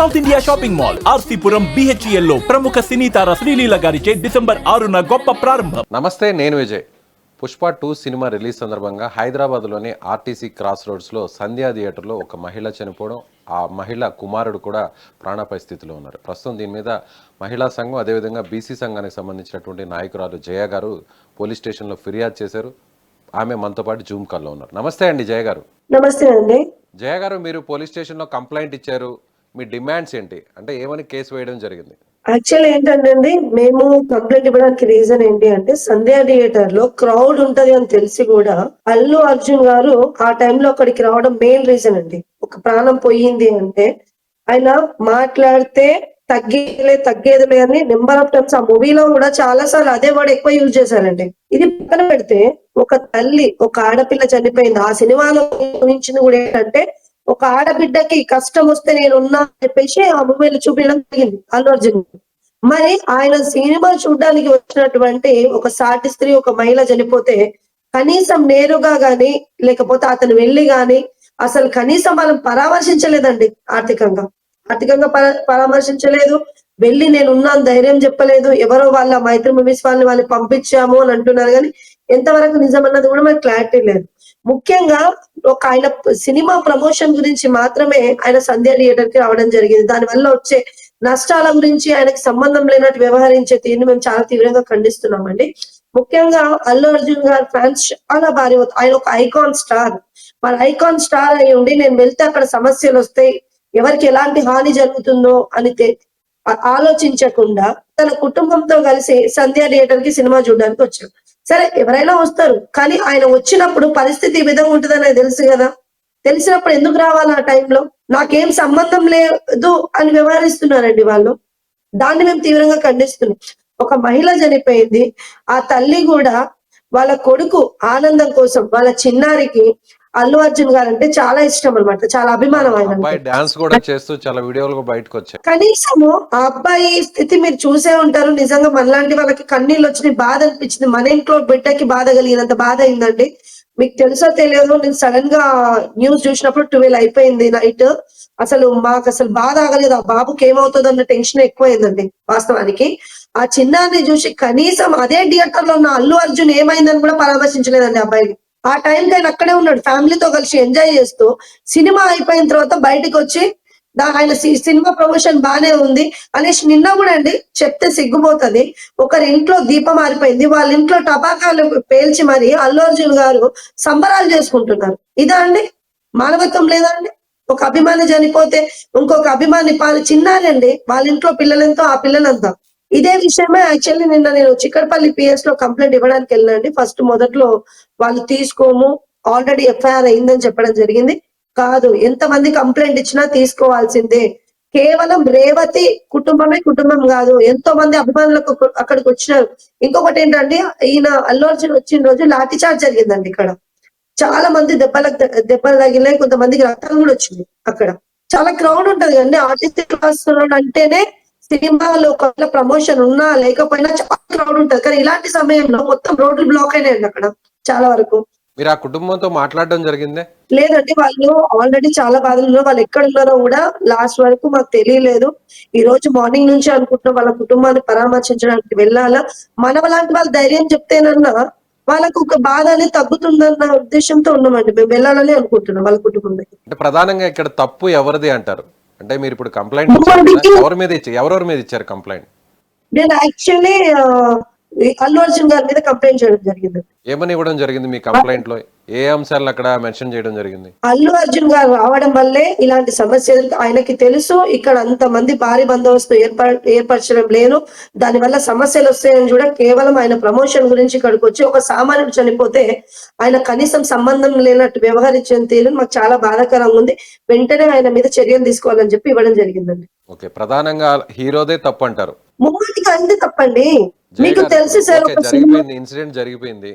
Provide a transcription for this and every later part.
South India shopping mall RC Puram BHEL లో ప్రముఖ సినీ తార శ్రీలీల గారిచే డిసెంబర్ 6న గొప్ప ప్రారంభం. నమస్తే, నేను విజయ్. పుష్ప 2 సినిమా రిలీజ్ సందర్భంగా హైదరాబాద్లోని ఆర్టీసీ క్రాస్ రోడ్స్లో సంధ్యా థియేటర్లో ఒక మహిళ చనిపోవడం, ఆ మహిళ కుమారుడు కూడా ప్రాణాపాయ స్థితిలో ఉన్నారు. ప్రస్తుతం దీని మీద మహిళా సంఘం, అదేవిధంగా బీసీ సంఘానికి సంబంధించినటువంటి నాయకురాలు జయ గారు పోలీస్ స్టేషన్లో ఫిర్యాదు చేశారు. ఆమె మనతో పాటు జూమ్ కాల్లో ఉన్నారు. నమస్తే అండి జయ గారు. నమస్తే అండి. జయ గారు, మీరు పోలీస్ స్టేషన్లో కంప్లైంట్ ఇచ్చారు. మీ డిమాండ్స్ ఏంటి? అంటే ఏమని కేసు వేయడం జరిగింది? యాక్చువల్ ఏంటంటే మేము కంప్లైంట్ ఇవ్వడానికి రీజన్ ఏంటి అంటే, సంధ్యా థియేటర్ లో క్రౌడ్ ఉంటది అని తెలిసి కూడా అల్లు అర్జున్ గారు ఆ టైంలో అక్కడికి రావడం మెయిన్ రీజన్ అండి. ఒక ప్రాణం పోయింది అంటే ఆయన మాట్లాడితే తగ్గేదిలే అని నెంబర్ ఆఫ్ టైమ్స్ ఆ మూవీలో కూడా చాలా సార్లు అదే వర్డ్ ఎక్కువ యూజ్ చేశారండి. ఇది పక్కన పెడితే ఒక తల్లి, ఒక ఆడపిల్ల చనిపోయింది. ఆ సినిమాలో ఊహించింది కూడా ఏంటంటే, ఒక ఆడబిడ్డకి కష్టం వస్తే నేను ఉన్నా అని చెప్పేసి ఆ మూవీలో చూపించడం జరిగింది అల్లు అర్జున్. మరి ఆయన సినిమా చూడడానికి వచ్చినటువంటి ఒక సాటి స్త్రీ, ఒక మహిళ చనిపోతే కనీసం నేరుగా గాని లేకపోతే అతను వెళ్ళి గాని అసలు కనీసం మనం పరామర్శించలేదండి. ఆర్థికంగా పరామర్శించలేదు. వెళ్ళి నేను ఉన్నాను ధైర్యం చెప్పలేదు. ఎవరో వాళ్ళ మైత్రి మూవీస్ వాళ్ళని పంపించాము అని అంటున్నారు, కానీ ఎంతవరకు నిజం అన్నది కూడా మనకు క్లారిటీ లేదు. ముఖ్యంగా ఒక ఆయన సినిమా ప్రమోషన్ గురించి మాత్రమే ఆయన సంధ్యా థియేటర్ కి రావడం జరిగింది. దాని వల్ల వచ్చే నష్టాల గురించి ఆయనకి సంబంధం లేనట్టు వ్యవహరించే తీరుని మేము చాలా తీవ్రంగా ఖండిస్తున్నామండి. ముఖ్యంగా అల్లు అర్జున్ గారి ఫ్యాన్స్ చాలా భారీ, ఆయన ఒక ఐకాన్ స్టార్. మన ఐకాన్ స్టార్ అయి ఉండి నేను వెళ్తే అక్కడ సమస్యలు వస్తాయి, ఎవరికి ఎలాంటి హాని జరుగుతుందో అని ఆలోచించకుండా తన కుటుంబంతో కలిసి సంధ్యా థియేటర్ కి సినిమా చూడడానికి వచ్చాడు. సరే, ఎవరైనా వస్తారు, కానీ ఆయన వచ్చినప్పుడు పరిస్థితి ఈ విధంగా ఉంటుందని తెలుసు కదా. తెలిసినప్పుడు ఎందుకు రావాలి? ఆ టైంలో నాకేం సంబంధం లేదు అని వ్యవహరిస్తున్నారండి వాళ్ళు. దాన్ని మేము తీవ్రంగా ఖండిస్తున్నాం. ఒక మహిళ చనిపోయింది. ఆ తల్లి కూడా వాళ్ళ కొడుకు ఆనందం కోసం, వాళ్ళ చిన్నారికి అల్లు అర్జున్ గారు అంటే చాలా ఇష్టం అన్నమాట, చాలా అభిమానం ఆయన. డాన్స్ కూడా చేస్తూ చాలా వీడియోలు బయటకు వచ్చాయి. కనీసము ఆ అబ్బాయి స్థితి మీరు చూసే ఉంటారు. నిజంగా మనలాంటి వాళ్ళకి కన్నీళ్ళు వచ్చినాయి, బాధ అనిపించింది. మన ఇంట్లో బిడ్డకి బాధ కలిగినంత బాధ అయిందండి. మీకు తెలుసో తెలియదు, నేను సడన్ గా న్యూస్ చూసినప్పుడు 12 అయిపోయింది నైట్. మాకు అసలు బాధ ఆగలేదు. ఆ బాబుకి ఏమవుతుంది అన్న టెన్షన్ ఎక్కువైందండి వాస్తవానికి. ఆ చిన్నాన్ని చూసి కనీసం అదే థియేటర్ లో ఉన్న అల్లు అర్జున్ ఏమైందని కూడా పరామర్శించలేదండి అబ్బాయిని. ఆ టైంకి ఆయన అక్కడే ఉన్నాడు, ఫ్యామిలీతో కలిసి ఎంజాయ్ చేస్తూ. సినిమా అయిపోయిన తర్వాత బయటకు వచ్చి ఆయన సినిమా ప్రమోషన్ బానే ఉంది అనేసి నిన్న కూడా అండి చెప్తే సిగ్గుపోతుంది. ఒకరి ఇంట్లో దీపం ఆరిపోయింది, వాళ్ళ ఇంట్లో టపాకాలు పేల్చి మరి అల్లు అర్జున్ గారు సంబరాలు చేసుకుంటున్నారు. ఇదా అండి మానవత్వం? లేదా అండి? ఒక అభిమాని చనిపోతే ఇంకొక అభిమాని చిన్నారండి, వాళ్ళ ఇంట్లో పిల్లలెంతో ఆ పిల్లలంతా. ఇదే విషయమే యాక్చువల్లీ నిన్న నేను చిక్కడపల్లి PS లో కంప్లైంట్ ఇవ్వడానికి వెళ్ళండి. మొదట్లో వాళ్ళు తీసుకోము, ఆల్రెడీ FIR అయిందని చెప్పడం జరిగింది. కాదు, ఎంతమంది కంప్లైంట్ ఇచ్చినా తీసుకోవాల్సిందే. కేవలం రేవతి కుటుంబం కాదు, ఎంతో మంది అభిమానులకు అక్కడికి వచ్చినారు. ఇంకొకటి ఏంటంటే, ఈయన అల్లు అర్జున్ వచ్చిన రోజు లాఠీ చార్జ్ జరిగిందండి. ఇక్కడ చాలా మంది దెబ్బలు తగిలినాయి, కొంతమందికి రక్తం కూడా వచ్చింది. అక్కడ చాలా క్రౌడ్ ఉంటది కండి. ఆర్టిస్ట్ క్లాస్ అంటేనే సినిమాలో ఒకవేళ ప్రమోషన్ ఉన్నా లేకపోయినా చాలా క్రౌడ్ ఉంటది. కానీ ఇలాంటి సమయంలో మొత్తం రోడ్లు బ్లాక్ అయినాయండి అక్కడ చాలా వరకు. మీరు ఆ కుటుంబంతో మాట్లాడడం జరిగిందే? లేదండి, వాళ్ళు ఆల్రెడీ చాలా బాధలు ఉన్నారు. వాళ్ళు ఎక్కడ ఉన్నారో కూడా లాస్ట్ వరకు మాకు తెలియలేదు. ఈ రోజు మార్నింగ్ నుంచి అనుకుంటున్నాం వాళ్ళ కుటుంబాన్ని పరామర్శించడానికి వెళ్ళాలా. మన లాంటి వాళ్ళు ధైర్యం చెప్తేనన్నా వాళ్ళకు ఒక బాధ అనేది తగ్గుతుందన్న ఉద్దేశంతో ఉన్నామండి. మేము వెళ్ళాలని అనుకుంటున్నాం వాళ్ళ కుటుంబం దగ్గర. అంటే ప్రధానంగా ఇక్కడ తప్పు ఎవరిది అంటారు? అంటే మీరు ఇప్పుడు కంప్లైంట్ ఎవరెవరి మీద ఇచ్చారు కంప్లైంట్? నేను యాక్చువల్లీ అల్లు అర్జున్ గారి మీద కంప్లైంట్ చేయడం జరిగింది. ఏమని ఇవ్వడం జరిగింది మీ కంప్లైంట్ లో? ఏ అంశాలను అక్కడ మెన్షన్ చేయడం జరిగింది? అల్లు అర్జున్ గారు రావడం వల్లే ఇలాంటి సమస్యలు ఆయనకి తెలుసు. ఇక్కడ అంతమంది భారీ బందోబస్తు ఏర్పరచడం లేదు, దాని వల్ల సమస్యలు వస్తాయని కూడా కేవలం ఆయన ప్రమోషన్ గురించి ఇక్కడికి వచ్చి ఒక సామాన్యుడు చనిపోతే ఆయన కనీసం సంబంధం లేనట్టు వ్యవహరించిన తీరు మాకు చాలా బాధాకరంగా ఉంది. వెంటనే ఆయన మీద చర్యలు తీసుకోవాలని చెప్పి ఇవ్వడం జరిగిందండి. ఓకే, ప్రధానంగా హీరోదే తప్పు అంటారు? ముమ్మాటిగా అయింది తప్పండి. మీకు తెలుసు సార్, ఇన్సిడెంట్ జరిగిపోయింది.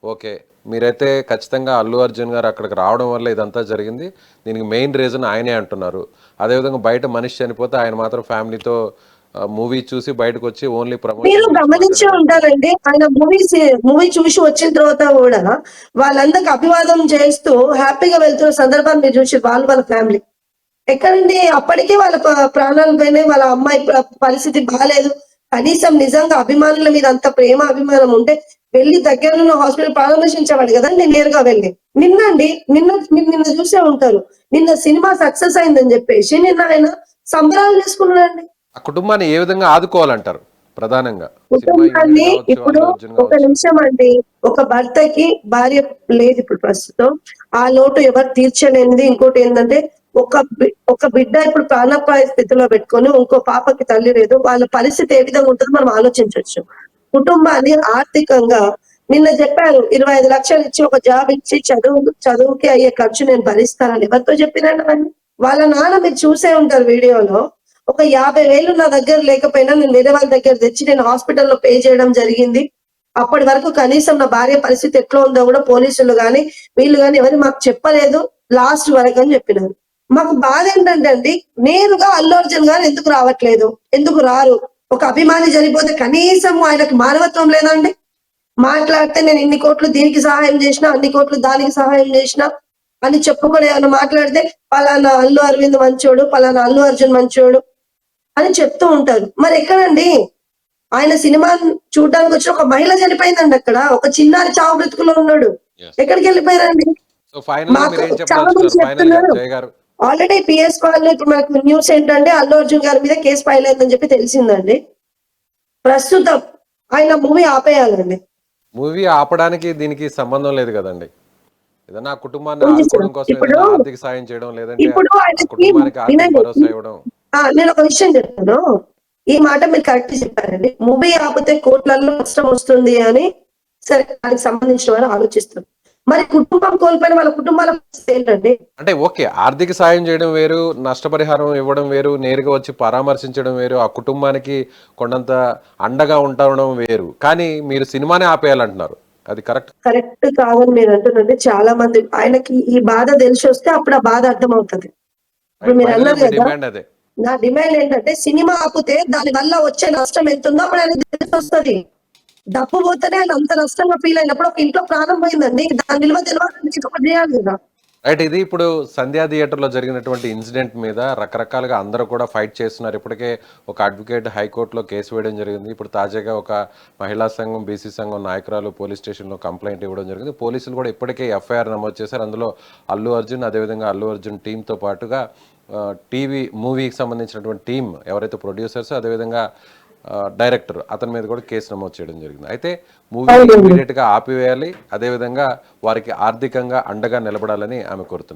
ఓకే, మీరైతే ఖచ్చితంగా అల్లు అర్జున్ గారు అక్కడికి రావడం వల్ల ఇదంతా జరిగింది, దీనికి మెయిన్ రీజన్ ఆయనే అంటున్నారు. అదేవిధంగా బయట మనిషి చనిపోతే ఆయన మాత్రం ఫ్యామిలీతో మూవీ చూసి బయటకు వచ్చి ఓన్లీ ప్రమోషన్. మీరు గమనించే ఉంటారండి, ఆయన మూవీ చూసి వచ్చిన తర్వాత కూడా వాళ్ళందరికి అభివాదం చేస్తూ హ్యాపీగా వెళ్తున్న సందర్భాన్ని మీరు చూసి వాళ్ళ ఫ్యామిలీ ఎక్కడండి అప్పటికే వాళ్ళ ప్రాణాలు పోయినాయి. వాళ్ళ అమ్మాయి పరిస్థితి బాలేదు. కనీసం నిజంగా అభిమానుల మీద అంత ప్రేమ, అభిమానం ఉంటే వెళ్లి దగ్గరలో ఉన్న హాస్పిటల్ పరామర్శించేవాడు కదండీ నేరుగా వెళ్లి. మీరు నిన్న చూసే ఉంటారు. నిన్న సినిమా సక్సెస్ అయిందని చెప్పేసి నిన్న ఆయన సంబరాలు చేసుకున్నాడండి. ఆ కుటుంబాన్ని ఏ విధంగా ఆదుకోవాలంటారు ప్రధానంగా? సినిమా యూనిట్ కుటుంబాన్ని కావచ్చు, ఇప్పుడు అల్లు అర్జున్ ఒక కావచ్చు. నిమిషం అండి. ఒక భర్తకి భార్య లేదు ఇప్పుడు ప్రస్తుతం. ఆ లోటు ఎవరు తీర్చలేనిది. ఇంకోటి ఏంటంటే ఒక బిడ్డ ఇప్పుడు ప్రాణాపాయ స్థితిలో పెట్టుకొని ఇంకో పాపకి తల్లి లేదు. వాళ్ళ పరిస్థితి ఏ విధంగా ఉంటుందో మనం ఆలోచించొచ్చు. కుటుంబాన్ని ఆర్థికంగా నిన్న చెప్పారు 25 లక్షలు ఇచ్చి ఒక జాబ్ ఇచ్చి చదువుకి అయ్యే ఖర్చు నేను భరిస్తానని ఎవరితో చెప్పిరండి అవన్నీ? వాళ్ళ నాన్న మీరు చూసే ఉంటారు వీడియోలో. ఒక 50,000 నా దగ్గర లేకపోయినా నేను వేరే వాళ్ళ దగ్గర తెచ్చి నేను హాస్పిటల్‌లో పే చేయడం జరిగింది. అప్పటి వరకు కనీసం నా భార్య పరిస్థితి ఎట్లా ఉందో కూడా పోలీసులు గాని, వీళ్ళు గాని ఎవరు మాకు చెప్పలేదు లాస్ట్ వరకని చెప్పినారు. మాకు బాధ ఏంటంటే అండి, నేరుగా అల్లు అర్జున్ గారు ఎందుకు రావట్లేదు? ఎందుకు రారు? ఒక అభిమాని చనిపోతే కనీసం ఆయనకి మానవత్వం లేదా అండి? మాట్లాడితే నేను ఇన్ని కోట్లు దీనికి సహాయం చేసినా, అన్ని కోట్లు దానికి సహాయం చేసినా అని చెప్పుకొని ఏమన్నా మాట్లాడితే పలానా అల్లు అరవింద్ మంచోడు, పలానా అల్లు అర్జున్ మంచోడు అని చెప్తూ ఉంటారు. మరి ఎక్కడండి? ఆయన సినిమా చూడడానికి వచ్చిన ఒక మహిళ చనిపోయిందండి అక్కడ. ఒక చిన్నారి చావు బ్రతుకులో ఉన్నాడు. Yes. ఎక్కడికి వెళ్ళిపోయారండి? సో ఫైనల్ గా మాకు మీరు ఏం చాలా మంది చెప్పదలుచుకున్నారు ఫైనల్ గా చెప్తున్నారు. జయ గారు? ఆల్రెడీ పిఎస్ వాళ్ళు ఇప్పుడు మనకు న్యూస్ ఏంటంటే అల్లు అర్జున్ గారి మీద కేసు ఫైల్ అయిందని చెప్పి తెలిసిందండి. ప్రస్తుతం ఆయన మూవీ ఆపేయాలండి. మూవీ ఆపడానికి దీనికి సంబంధం లేదు కదండి. ఏదైనా ఆ కుటుంబాన్ని ఉంది సార్. ఆదుకోవడం కోసం ఇప్పుడు ఏదైనా ఆర్థిక సాయం చేయడం, లేదంటే ఇప్పుడు ఆ ఆయనకి కుటుంబానికి ఆర్థిక వినండి. భరోసా ఇవ్వడం. నేను ఒక విషయం చెప్తాను. ఈ మాట మీరు కరెక్ట్ చెప్పారండి. మూవీ ఆపితే కోట్లలో నష్టం వస్తుంది అని సరే దానికి సంబంధించిన వారు ఆలోచిస్తారు. మరి కుటుంబం కోల్పోయిన వాళ్ళ కుటుంబాల పరిస్థితి ఏంటండి? అంటే ఓకే, ఆర్థిక సాయం చేయడం వేరు, నష్టపరిహారం ఇవ్వడం వేరు, నేరుగా వచ్చి పరామర్శించడం వేరు, ఆ కుటుంబానికి కొండంత అండగా ఉండడం వేరు. కానీ మీరు సినిమానే ఆపేయాలంటున్నారు. అది కరెక్ట్? కరెక్ట్ కాదని మీరు అంటున్నది. చాలా మంది ఆయనకి ఈ బాధ తెలిసి వస్తే అప్పుడు ఆ బాధ అర్థం అవుతుంది. ఇప్పుడు మీరు ఫైనల్ గా అన్నారు మీ కదా, డిమాండ్ అదే. నా డిమాండ్ ఏంటంటే సినిమా ఆపితే దాని వల్ల వచ్చే నష్టం ఎంత ఉందో అప్పుడు ఆయనకు తెలిసి వస్తుంది. డబ్బు పోతేనే ఆయన అంత నష్టంగా ఫీల్ అయినప్పుడు ఒక ఇంట్లో ప్రాణం పోయిందండి. దాని విలువ తెలియాలంటే ఇది ఒకటి చేయాలి కదా. రైట్, ఇది ఇప్పుడు సంధ్యా థియేటర్లో జరిగినటువంటి ఇన్సిడెంట్ మీద రకరకాలుగా అందరూ కూడా ఫైట్ చేస్తున్నారు. ఇప్పటికే ఒక అడ్వకేట్ హైకోర్టులో కేసు వేయడం జరిగింది. ఇప్పుడు తాజాగా ఒక మహిళా సంఘం, బీసీ సంఘం నాయకురాలు పోలీస్ స్టేషన్లో కంప్లైంట్ ఇవ్వడం జరిగింది. పోలీసులు కూడా ఇప్పటికే ఎఫ్ఐఆర్ నమోదు చేశారు. అందులో అల్లు అర్జున్, అదేవిధంగా అల్లు అర్జున్ టీంతో పాటుగా మూవీకి సంబంధించినటువంటి టీం ఎవరైతే ప్రొడ్యూసర్స్, అదేవిధంగా డైరెక్టర్ అతని మీద కూడా కేసు నమోదు చేయడం జరిగింది. అయితే మూవీ ఇమీడియట్గా ఆపివేయాలి, అదేవిధంగా వారికి ఆర్థికంగా అండగా నిలబడాలని ఆమె కోరుతున్నారు.